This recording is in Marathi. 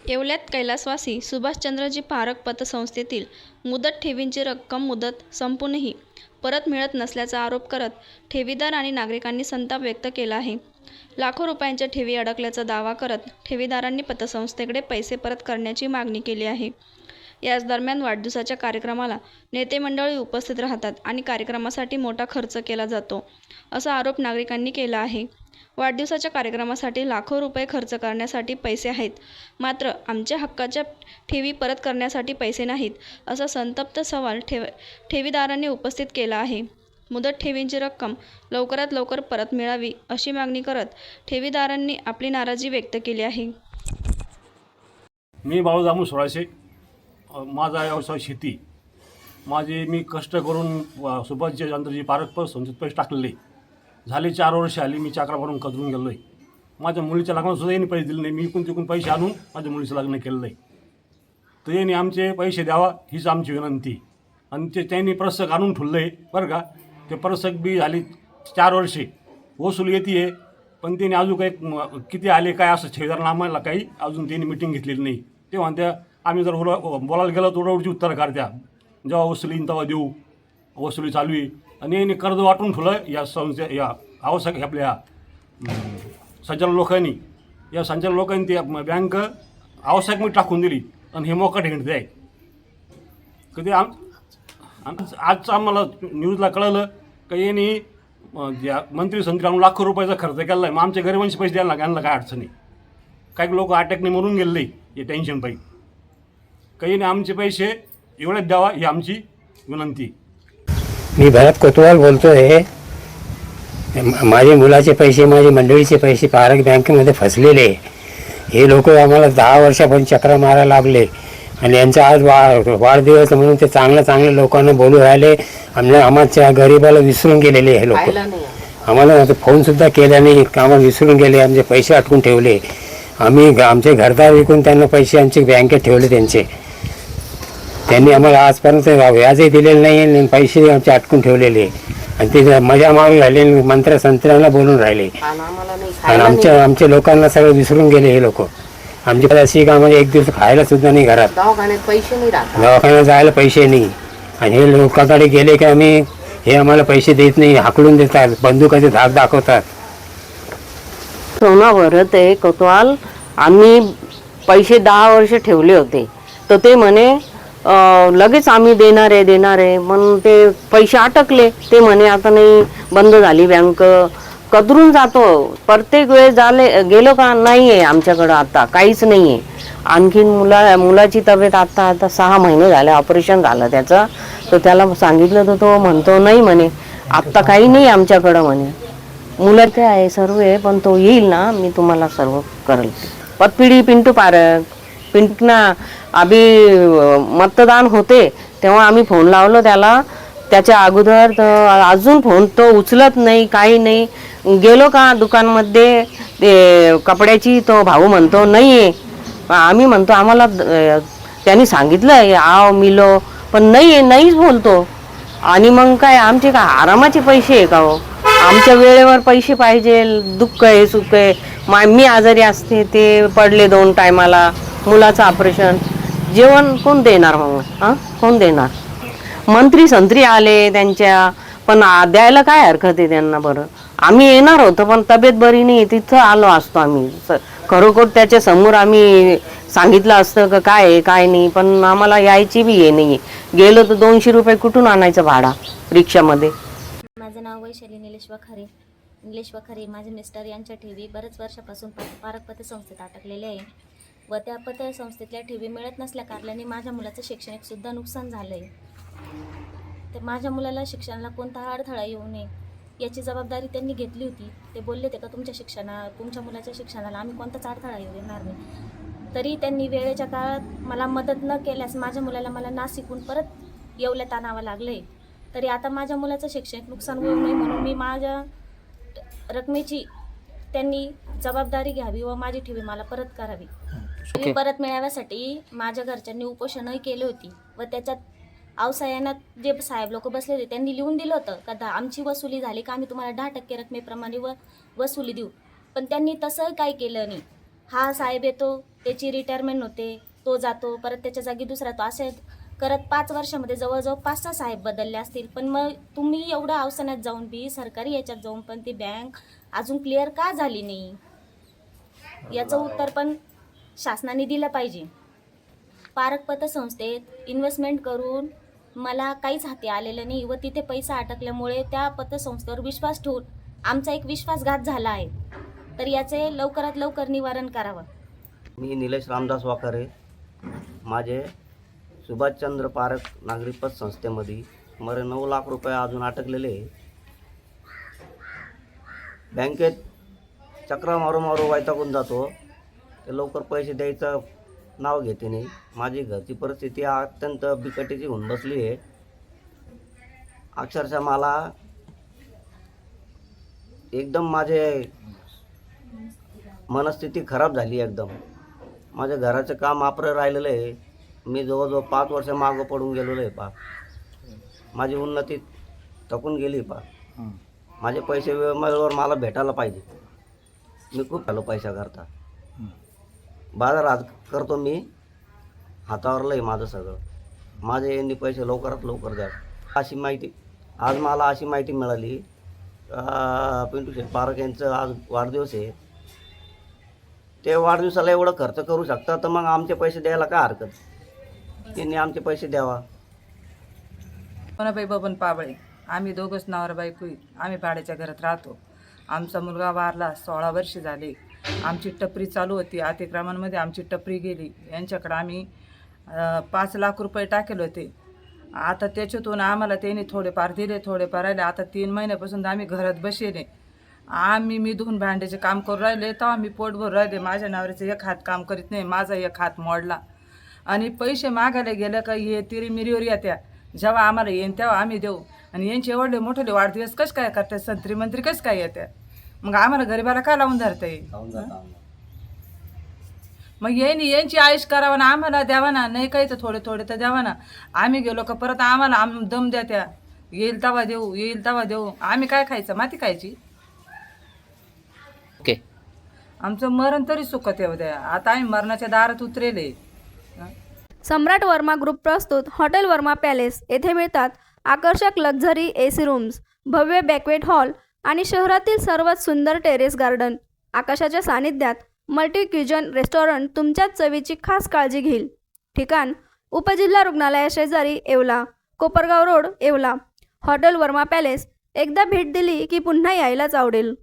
येवल्यात कैलासवासी सुभाषचंद्रजी पारख पतसंस्थेतील मुदत ठेवींची रक्कम मुदत संपूनही परत मिळत नसल्याचा आरोप करत ठेवीदार आणि नागरिकांनी संताप व्यक्त केला आहे. लाखो रुपयांच्या ठेवी अडकल्याचा दावा करत ठेवीदारांनी पतसंस्थेकडे पैसे परत करण्याची मागणी केली आहे. याच दरम्यान वाढदिवसाच्या कार्यक्रमाला नेते मंडळी उपस्थित राहतात आणि कार्यक्रमासाठी मोठा खर्च केला जातो, असा आरोप नागरिकांनी केला आहे. वाढदिवसाच्या कार्यक्रमासाठी लाखो रुपये खर्च करण्यासाठी पैसे आहेत, मात्र आमच्या हक्काच्या ठेवी परत करण्यासाठी पैसे नाहीत, असा संतप्त सवाल ठेवीदारांनी उपस्थित केला आहे. मुदत ठेवींची रक्कम लवकरात लवकर परत मिळावी अशी मागणी करत ठेवीदारांनी आपली नाराजी व्यक्त केली आहे. मी बाळू दामू सोळाशे. माझा व्यवसाय शेती. मी कष्ट करून सुभाषचंद्रजी पारख पतसंस्थेत पैसे टाकलेले झाले. 4 वर्ष आली. मी चाकरा भरून कदरून गेलो आहे. माझ्या मुलीच्या लग्नातसुद्धा यांनी पैसे दिले नाही. मी इकून तिकून पैसे आणून माझ्या मुलीचं लग्न केलेलं आहे. तर यांनी आमचे पैसे द्यावा हीच आमची विनंती. आणि त्यांनी परसक आणून ठेवलं आहे बरं का. ते परसक बी झाली 4 वर्षे वसूल येते आहे, पण त्यांनी अजून काही किती आले काय असं ठेवीदारांना आम्हाला काही अजून त्यांनी मिटिंग घेतलेली नाही. ते म्हणत्या आम्ही जर बोलायला गेलो तर उडवडची उत्तर काढत्या. जेव्हा वसुली येईन तेव्हा देऊ, वसुली चालू आहे. आणि यांनी कर्ज वाटून ठेवलं या या आवश्यक आपल्या संचालक लोकांनी. या संचालक लोकांनी ती बँक आवश्यकमध्ये टाकून दिली आणि हे मोकट हिंडते आहे. कधी आजचं आम्हाला न्यूजला कळलं का यांनी मंत्री संत्री आणून लाखो रुपयाचा खर्च केला आहे. मग आमच्या गरिबांचे पैसे द्यायला यांना काय अडचणी. काही लोक अटॅकने मरून गेले हे टेन्शन पाहिजे. काही नाही आमचे पैसे एवढ्याच द्यावा ही आमची विनंती. मी भरत कोतवाल बोलतो आहे. माझे मुलाचे पैसे, माझे मंडळीचे पैसे पारख बँकेमध्ये फसलेले. हे लोक आम्हाला 10 वर्षापर्यंत चक्रा मारायला लागले आणि यांचा आज वाढदिवस म्हणून ते चांगल्या लोकांना बोलू राहिले. आम्हाला गरीबाला विसरून गेलेले हे लोक. आम्हाला फोनसुद्धा केला नाही. आम्हाला विसरून गेले. आमचे पैसे अटकून ठेवले. आम्ही आमचे घरदार विकून त्यांना पैसे आमचे बँकेत ठेवले. त्यांनी आम्हाला आजपर्यंत व्याजही दिलेलं नाही आणि पैसे आमचे अटकून ठेवलेले. आणि ते मजा मारून राहिले, मंत्र्यांना बोलून राहिले. आणि आमच्या लोकांना सगळं विसरून गेले हे लोक. आमची अशी का म्हणजे एक दिवस खायला सुद्धा नाही घरात. दवाखान्यात जायला पैसे नाही. आणि हे लोकांकडे गेले की हे आम्हाला पैसे देत नाही, हाकलून देतात, बंदुकाचे धाक दाखवतात. सोना भरत आहे कोतवाल. आम्ही पैसे 10 वर्ष ठेवले होते, तर ते म्हणे लगेच आम्ही देणार आहे. पण ते पैसे अटकले. ते म्हणे आता नाही, बंद झाली बँक. कदरून जातो प्रत्येक वेळेस. गेलो का नाही आहे आमच्याकडं, आता काहीच नाही आहे. आणखीन मुलाची तब्येत आता 6 महिने झाले, ऑपरेशन झालं त्याचं. तर त्याला सांगितलं तर तो म्हणतो नाही म्हणे आत्ता काही नाही आमच्याकडं म्हणे. मुलं काय आहे सर्व आहे, पण तो येईल ना मी तुम्हाला सर्व करेल. पतपिढी पिंटू पारख पिंटना मतदान होते तेव्हा आम्ही फोन लावलो त्याला. त्याच्या अगोदर तर अजून फोन तो उचलत नाही, काही नाही. गेलो का दुकानमध्ये ते कपड्याची, तो भाऊ म्हणतो नाही आहे. आम्ही म्हणतो आम्हाला त्यांनी सांगितलं आव मिलो, पण नाहीच बोलतो. आणि मग काय आमचे का आरामाचे पैसे आहे का हो? आमच्या वेळेवर पैसे पाहिजे. दुःख आहे, सुख आहे. मी आजारी असते, ते पडले 2 टायमाला, मुलाचं ऑपरेशन. जेवण कोण देणार मग? कोण देणार? मंत्री संत्री आले त्यांच्या, पण द्यायला काय हरकत आहे त्यांना? बरं आम्ही येणार होतो, पण तब्येत बरी नाही, तिथं आलो असतो आम्ही. खरोखर त्याच्या समोर आम्ही सांगितलं असतं का काय आहे काय नाही. पण आम्हाला यायची बी हे नाही. गेलो तर 200 रुपये कुठून आणायचं भाडा रिक्षामध्ये? माझं नाव वैशाली निलेश वखारे. माझे मिस्टर यांच्या ठेवी बरेच वर्षापासून पारख पतसंस्थेत अटकलेले आहे व त्या पतसंस्थेतल्या ठेवी मिळत नसल्या कारणाने माझ्या मुलाचं शैक्षणिक सुद्धा नुकसान झालं आहे. तर माझ्या मुलाला शिक्षणाला कोणता अडथळा येऊ नये याची जबाबदारी त्यांनी घेतली होती. ते बोलले ते का तुमच्या मुलाच्या शिक्षणाला आम्ही कोणताच अडथळा येऊ देणार नाही. तरी त्यांनी वेळेच्या काळात मला मदत न केल्यास माझ्या मुलाला मला नाशिकहून परत येवल्यात आणावं लागलं आहे. तरी आता माझ्या मुलाचं शैक्षणिक नुकसान होऊ नये म्हणून मी माझ्या रकमेची त्यांनी जबाबदारी घ्यावी व माझी ठेवी मला परत करावी. ठेवी परत मिळाव्यासाठी माझ्या घरच्यांनी उपोषणही केली होती व त्याच्यात अवसायानात जे साहेब लोक बसले होते त्यांनी लिहून दिलं होतं का आमची वसुली झाली का आम्ही तुम्हाला 10% रकमेप्रमाणे वसुली देऊ. पण त्यांनी तसं काही केलं नाही. हा साहेब येतो, त्याची रिटायरमेंट होते, तो जातो, परत त्याच्या जागी दुसरा तो, असे करत 5 वर्षामध्ये जवळजवळ 5-6 साहेब बदलले असतील. पण मग तुम्ही एवढं अवसानात जाऊन बी, सरकारी याच्यात जाऊन पण ती बँक अजून क्लिअर का झाली नाही, याचं उत्तर पण शासनाने दिलं पाहिजे. पारक पतसंस्थेत इन्व्हेस्टमेंट करून मला काहीच हाती आलेलं नाही व तिथे पैसा अटकल्यामुळे त्या पतसंस्थेवर विश्वास ठेवून आमचा एक विश्वासघात झाला आहे. तर याचे लवकरात लवकर निवारण करावं. मी निलेश रामदास वाकारे. माझे सुभाषचंद्र पारक नागरी पतसंस्थेमध्ये सुमारे 9 लाख रुपये अजून अटकलेले आहे. बँकेत चक्रा मारू वैतागून जातो, ते लवकर पैसे द्यायचं नाव घेते नाही. माझी घरची परिस्थिती अत्यंत बिकटीची होऊन बसली आहे. अक्षरशः मला एकदम माझे मनस्थिती खराब झाली एकदम. माझ्या घराचं काम अपुरं राहिलेलं आहे. मी जवळजवळ 5 वर्ष मागं पडून गेलेलो आहे पा. माझी उन्नती थकून गेली पा. माझे पैसे वेळेवर मला भेटायला पाहिजे. मी खूप झालो पैसा करता. बाजारात करतो मी, हातावरलं आहे माझं सगळं. माझे यांनी पैसे लवकरात लवकर द्या अशी माहिती. आज मला अशी माहिती मिळाली, पिंटू शेठ पारक यांचं आज वाढदिवस आहे. ते वाढदिवसाला एवढं खर्च करू शकता, तर मग आमचे पैसे द्यायला काय हरकत. त्यांनी आमचे पैसे द्यावा. पणाबाई बबन पाबळे. आम्ही दोघंच नवरा बायको. आम्ही भाड्याच्या घरात राहतो. आमचा मुलगा वारला, 16 वर्ष झाले. आमची टपरी चालू होती, अतिक्रमणामध्ये आमची टपरी गेली. यांच्याकडे आम्ही 5 लाख रुपये टाकेले होते. आता त्याच्यातून आम्हाला त्यांनी थोडेफार दिले, थोडेफार राहिले. आता 3 महिन्यापासून आम्ही घरात बसले. मी धुवून भांड्याचे काम करू राहिले, तेव्हा मी पोट भरून राहिले. माझ्या नवऱ्याचं एक हात काम करीत नाही, माझा एक हात मोडला. आणि पैसे मागायला गेलं का हे तिरीमिरीवर येत्या. जेव्हा आम्हाला येईन तेव्हा आम्ही देऊ. आणि यांचे एवढे मोठे वाढदिवस कसं काय करतात, संत्री मंत्री कसं काय येत्या. मग आम्हाला गरीबाला काय लावून धरता येईल. मग यांची आयुष करावा ना, आम्हाला द्यावा ना. नाही काही तर थोडे थोडे तर द्यावा ना. आम्ही गेलो का परत आम्हाला दम द्या त्या. येईल तवा देऊ, येईल तवा देऊ. आम्ही काय खायचं, माती खायची. ओके. आमचं मरण तरी सुखात येऊ द्या. आता आम्ही मरणाच्या दारात उतरेले. सम्राट वर्मा ग्रुप प्रस्तुत हॉटेल वर्मा पॅलेस येथे मिळतात आकर्षक लक्झरी AC रूम्स, भव्य बॅक्वेट हॉल आणि शहरातील सर्वात सुंदर टेरेस गार्डन. आकाशाच्या सानिध्यात मल्टी क्युजन रेस्टॉरंट तुमच्या चवीची खास काळजी घेईल. ठिकाण उपजिल्हा रुग्णालयाशेजारी Yeola, Kopargaon road, Yeola. Hotel Verma palace. एकदा भेट दिली की पुन्हा यायलाच आवडेल.